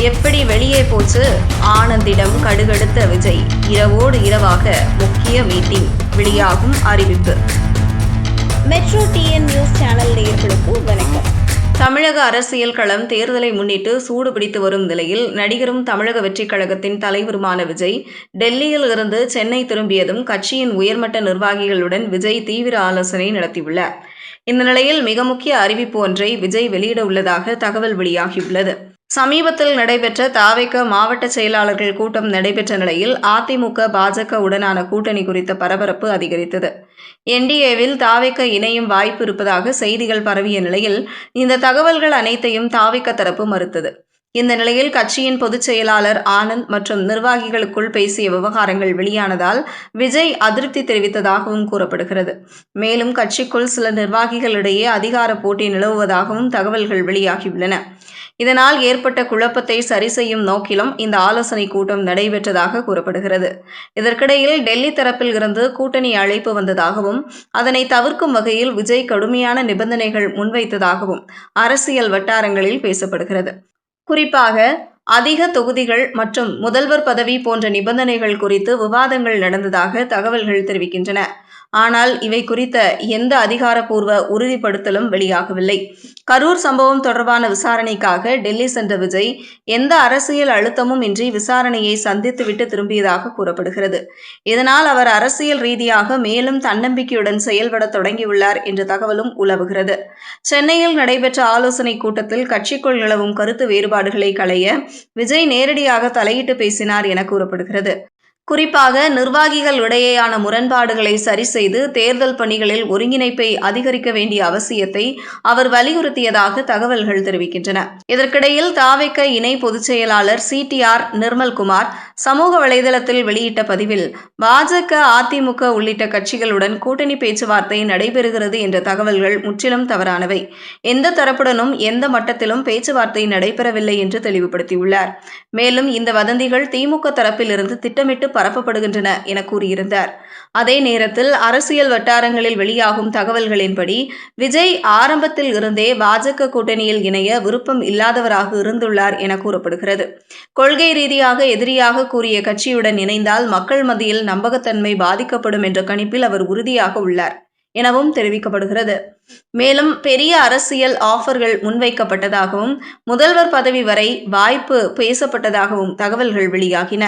எப்படி வெளியே போச்சு? ஆனந்திடம் கடுகடுத்த விஜய். இரவோடு இரவாக முக்கிய மீட்டிங். வெளியாகும் அறிவிப்பு. மெட்ரோ டிஎன் நியூஸ் சேனல் நேயர்களுக்கு வணக்கம். தமிழக அரசியல் களம் தேர்தலை முன்னிட்டு சூடுபிடித்து வரும் நிலையில் நடிகரும் தமிழக வெற்றிக் கழகத்தின் தலைவருமான விஜய் டெல்லியில் இருந்து சென்னை திரும்பியதும் கட்சியின் உயர்மட்ட நிர்வாகிகளுடன் விஜய் தீவிர ஆலோசனை நடத்தியுள்ளார். இந்த நிலையில் மிக முக்கிய அறிவிப்பு ஒன்றை விஜய் வெளியிட உள்ளதாக தகவல் வெளியாகியுள்ளது. சமீபத்தில் நடைபெற்ற தாவேக மாவட்ட செயலாளர்கள் கூட்டம் நடைபெற்ற நிலையில் அதிமுக பாஜக உடனான கூட்டணி குறித்த பரபரப்பு அதிகரித்தது. என்டிஏவில் தாவேக இணையும் வாய்ப்பு இருப்பதாக செய்திகள் பரவிய நிலையில் இந்த தகவல்கள் அனைத்தையும் தாவேக தரப்பு மறுத்தது. இந்த நிலையில் கட்சியின் பொதுச் செயலாளர் ஆனந்த் மற்றும் நிர்வாகிகளுக்குள் பேசிய விவகாரங்கள் வெளியானதால் விஜய் அதிருப்தி தெரிவித்ததாகவும் கூறப்படுகிறது. மேலும் கட்சிக்குள் சில நிர்வாகிகளிடையே அதிகார போட்டி நிலவுவதாகவும் தகவல்கள் வெளியாகியுள்ளன. இதனால் ஏற்பட்ட குழப்பத்தை சரி செய்யும் நோக்கிலும் இந்த ஆலோசனை கூட்டம் நடைபெற்றதாக கூறப்படுகிறது. இதற்கிடையில் டெல்லி தரப்பில் இருந்து கூட்டணி அழைப்பு வந்ததாகவும் அதனை தவிர்க்கும் வகையில் விஜய் கடுமையான நிபந்தனைகள் முன்வைத்ததாகவும் அரசியல் வட்டாரங்களில் பேசப்படுகிறது. குறிப்பாக அதிக தொகுதிகள் மற்றும் முதல்வர் பதவி போன்ற நிபந்தனைகள் குறித்து விவாதங்கள் நடந்ததாக தகவல்கள் தெரிவிக்கின்றன. ஆனால் இவை குறித்த எந்த அதிகாரப்பூர்வ உறுதிப்படுத்தலும் வெளியாகவில்லை. கரூர் சம்பவம் தொடர்பான விசாரணைக்காக டெல்லி சென்ற விஜய் எந்த அரசியல் அழுத்தமும் இன்றி விசாரணையை சந்தித்துவிட்டு திரும்பியதாக கூறப்படுகிறது. இதனால் அவர் அரசியல் ரீதியாக மேலும் தன்னம்பிக்கையுடன் செயல்பட தொடங்கியுள்ளார் என்ற தகவலும் உலவுகிறது. சென்னையில் நடைபெற்ற ஆலோசனை கூட்டத்தில் கட்சிக்குள் நிலவும் கருத்து வேறுபாடுகளை களைய விஜய் நேரடியாக தலையிட்டு பேசினார் என கூறப்படுகிறது. குறிப்பாக நிர்வாகிகள் இடையேயான முரண்பாடுகளை சரி செய்து தேர்தல் பணிகளில் ஒருங்கிணைப்பை அதிகரிக்க வேண்டிய அவசியத்தை அவர் வலியுறுத்தியதாக தகவல்கள் தெரிவிக்கின்றன. இதற்கிடையில் தாவேக இணை பொதுச் செயலாளர் CTR நிர்மல்குமார் சமூக வலைதளத்தில் வெளியிட்ட பதிவில் பாஜக அதிமுக உள்ளிட்ட கட்சிகளுடன் கூட்டணி பேச்சுவார்த்தை நடைபெறுகிறது என்ற தகவல்கள் முற்றிலும் தவறானவை. எந்த தரப்புடனும் எந்த மட்டத்திலும் பேச்சுவார்த்தை நடைபெறவில்லை என்று தெளிவுபடுத்தியுள்ளார். மேலும் இந்த வதந்திகள் திமுக தரப்பில் இருந்து திட்டமிட்டு பரப்பப்படுகின்றன என கூறியிருந்தார். அதே நேரத்தில் அரசியல் வட்டாரங்களில் வெளியாகும் தகவல்களின்படி விஜய் ஆரம்பத்தில் இருந்தே பாஜக கூட்டணியில் இணைய விருப்பம் இல்லாதவராக இருந்துள்ளார் என கூறப்படுகிறது. கொள்கை ரீதியாக எதிரியாக கூறிய கட்சியுடன் இணைந்தால் மக்கள் மத்தியில் நம்பகத்தன்மை பாதிக்கப்படும் என்ற கணிப்பில் அவர் உறுதியாக உள்ளார் எனவும் தெரிவிக்கப்படுகிறது. மேலும் பெரிய அரசியல் ஆஃபர்கள் முன்வைக்கப்பட்டதாகவும் முதல்வர் பதவி வரை வாய்ப்பு பேசப்பட்டதாகவும் தகவல்கள் வெளியாகின.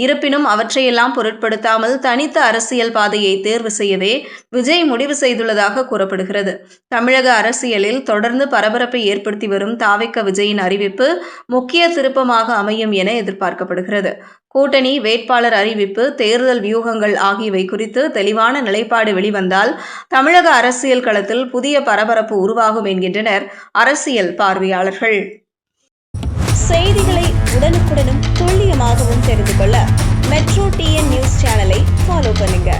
இருப்பினும் அவற்றையெல்லாம் பொருட்படுத்தாமல் தனித்த அரசியல் பாதையை தேர்வு செய்யவே விஜய் முடிவு செய்துள்ளதாக கூறப்படுகிறது. தமிழக அரசியலில் தொடர்ந்து பரபரப்பை ஏற்படுத்தி வரும் தாவேக விஜயின் அறிவிப்பு முக்கிய திருப்பமாக அமையும் என எதிர்பார்க்கப்படுகிறது. கூட்டணி வேட்பாளர் அறிவிப்பு, தேர்தல் வியூகங்கள் ஆகியவை குறித்து தெளிவான நிலைப்பாடு வெளிவந்தால் தமிழக அரசியல் களத்தில் புதிய பரபரப்பு உருவாகும் என்கின்றனர் அரசியல் பார்வையாளர்கள். செய்திகளை உடனுக்குடனும் துல்லியமாகவும் தெரிந்து கொள்ள மெட்ரோ டிஎன் நியூஸ் சேனலை ஃபாலோ பண்ணுங்க.